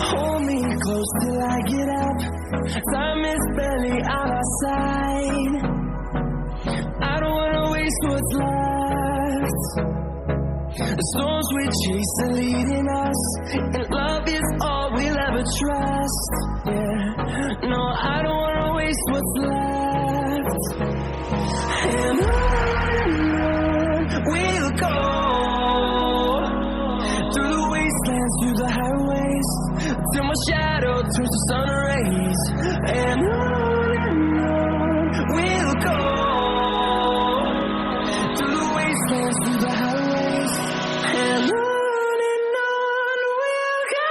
Hold me close till I get up. Time is barely on our side. I don't wanna waste what's left. The storms we chase are leading us, and love is all we'll ever trust. Yeah, no, I don't wanna waste what's left. And on we'll go, through the wastelands, through the highways, till my shadow turns to sun rays. And on we'll go, through the wastelands, through the highways, and on we'll go.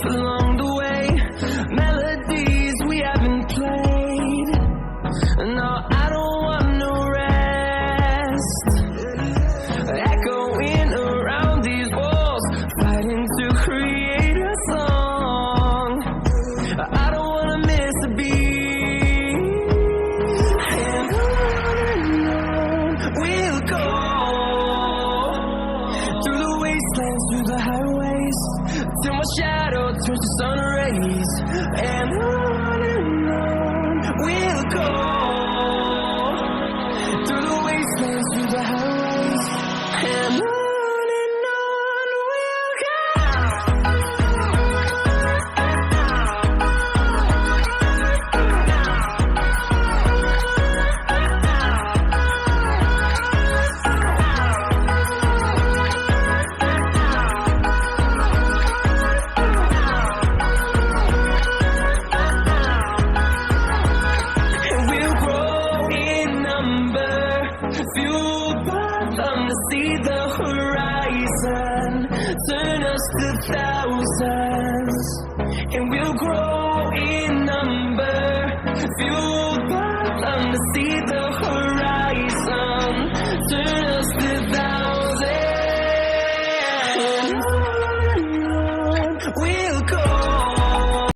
Along the way, melodies we haven't played. No, I don't want no rest. Echoing around these walls, fighting to create a song. I don't wanna miss a beat. And on we'll go, through the wastelands, through the highways, till my shadow turns to sun rays. And on we'll go, through the wastelands, through the highways, and on we'll go. Fueled by them to see the horizon, turn us to thousands, and we'll grow in number. Fueled by them to see the